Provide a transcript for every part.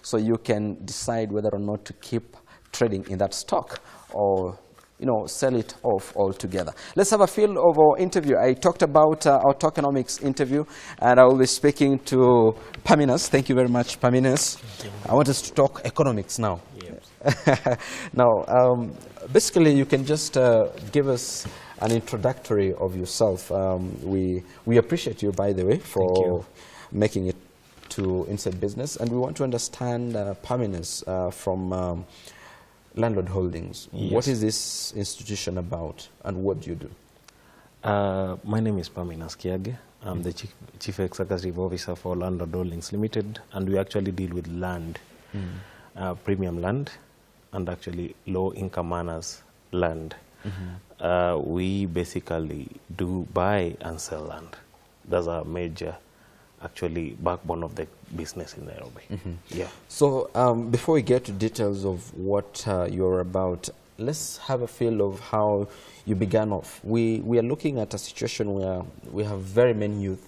so you can decide whether or not to keep trading in that stock or sell it off altogether. Let's have a feel of our interview. I talked about our tokenomics interview, and I will be speaking to Perminus. Thank you very much, Perminus. I want us to talk economics now. Yes. Now, basically, you can just give us an introductory of yourself. We appreciate you, by the way, for making it to Inside Business, and we want to understand Perminus from Landlord Holdings. Yes. What is this institution about, and what do you do? My name is Perminus Kiage. I'm the Chief Executive Officer for Landlord Holdings Ltd, and we actually deal with land, premium land, and actually low-income earners land. We basically do buy and sell land. That's our major, actually, backbone of the business in Nairobi. Yeah. So before we get to details of what you're about, let's have a feel of how you began off. We are looking at a situation where we have very many youth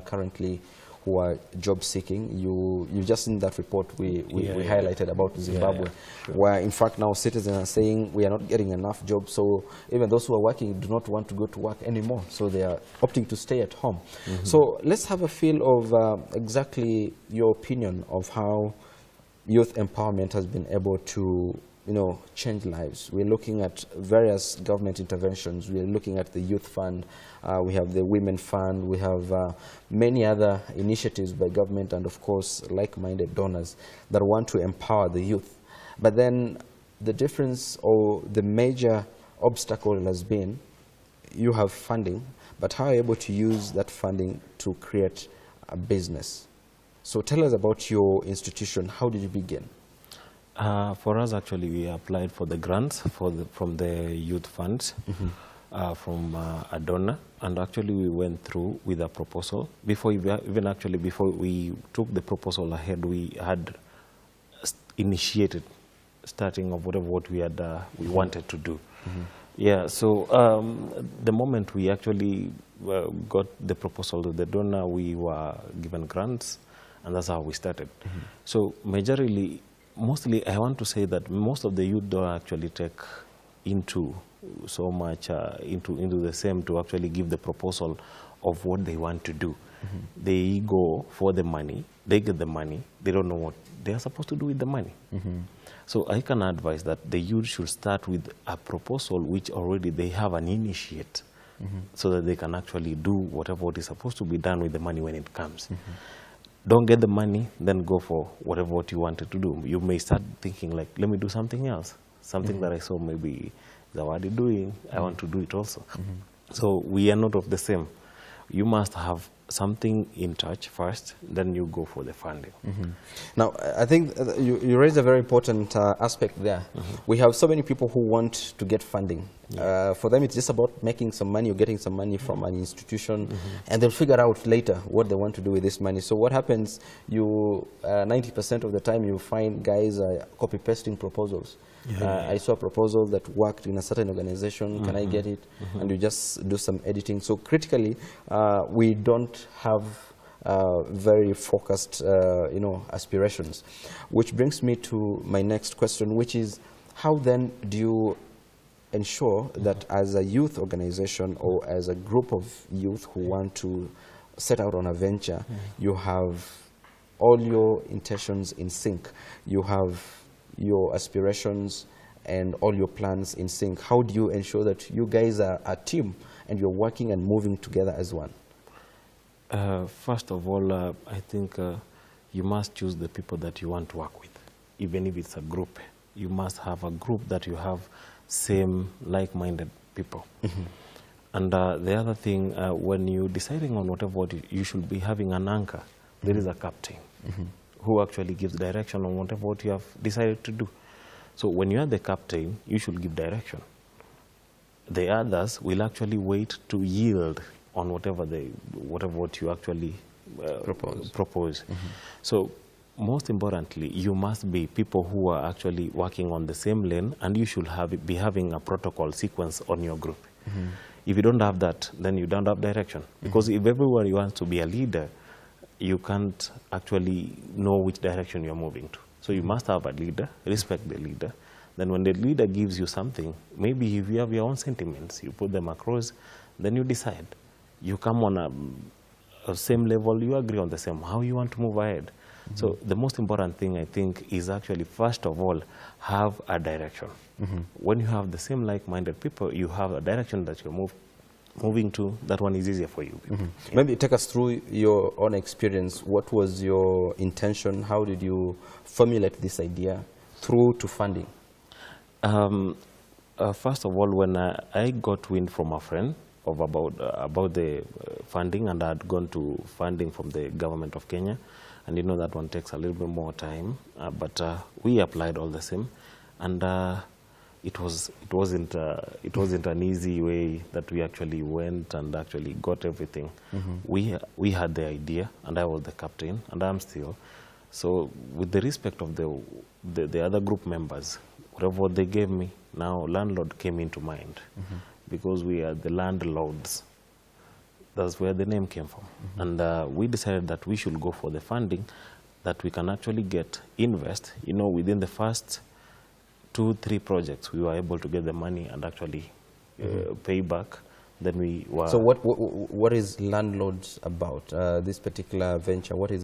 currently who are job seeking. You just seen that report we highlighted about Zimbabwe, where in fact now citizens are saying we are not getting enough jobs, so even those who are working do not want to go to work anymore, so they are opting to stay at home. So let's have a feel of exactly your opinion of how youth empowerment has been able to change lives. We're looking at various government interventions. We're looking at the Youth Fund. We have the Women Fund. We have many other initiatives by government and, of course, like-minded donors that want to empower the youth. But then the difference or the major obstacle has been you have funding, but how are you able to use that funding to create a business? So tell us about your institution. How did you begin? For us, actually, we applied for the grants from the youth funds from a donor, and actually we went through with a proposal. Before we took the proposal ahead, we had initiated starting of what we had we wanted to do. Yeah. So the moment we actually got the proposal to the donor, we were given grants, and that's how we started. So mostly, I want to say that most of the youth don't actually take into so much into the same to actually give the proposal of what they want to do. They go for the money, they get the money, they don't know what they are supposed to do with the money. So I can advise that the youth should start with a proposal which already they have an initiate, so that they can actually do whatever is supposed to be done with the money when it comes. Don't get the money, then go for whatever you wanted to do. You may start thinking like, let me do something else. Something that I saw maybe Zawadi doing, I want to do it also. So we are not of the same. You must have something in touch first, then you go for the funding. Now, I think you raised a very important aspect there. We have so many people who want to get funding. For them, it's just about making some money or getting some money from an institution, and they'll figure out later what they want to do with this money. So what happens, 90% of the time you find guys copy-pasting proposals. I saw a proposal that worked in a certain organization, can I get it? And you just do some editing. So critically, we don't have very focused aspirations. Which brings me to my next question, which is, how then do you ensure that as a youth organization or as a group of youth who want to set out on a venture, you have all your intentions in sync, you have your aspirations and all your plans in sync? How do you ensure that you guys are a team and you're working and moving together as one? First of all, I think you must choose the people that you want to work with. Even if it's a group, you must have a group that you have same like-minded people. And the other thing, when you're deciding on whatever you should be having an anchor, there is a captain who actually gives direction on whatever you have decided to do. So when you are the captain, you should give direction. The others will actually wait to yield on whatever you actually propose. So most importantly, you must be people who are actually working on the same lane, and you should be having a protocol sequence on your group. If you don't have that, then you don't have direction. Because if everyone wants to be a leader, you can't actually know which direction you're moving to. So you must have a leader, respect the leader. Then when the leader gives you something, maybe if you have your own sentiments, you put them across, then you decide. You come on a same level, you agree on the same, how you want to move ahead. So the most important thing, I think, is actually, first of all, have a direction. When you have the same like-minded people, you have a direction that you're moving to, that one is easier for you. Yeah. Maybe take us through your own experience. What was your intention? How did you formulate this idea through to funding? First of all, when I got wind from a friend of about the funding, and I had gone to funding from the government of Kenya, and you know that one takes a little bit more time, but we applied all the same, and it wasn't an easy way that we actually went and actually got everything. We had the idea, and I was the captain, and I'm still. So with the respect of the other group members, whatever they gave me, now landlord came into mind, because we are the landlords. That's where the name came from. And we decided that we should go for the funding that we can actually invest. You know, within the first 2-3 projects, we were able to get the money and actually pay back. Then we were. So what is Landlords about, this particular venture? What is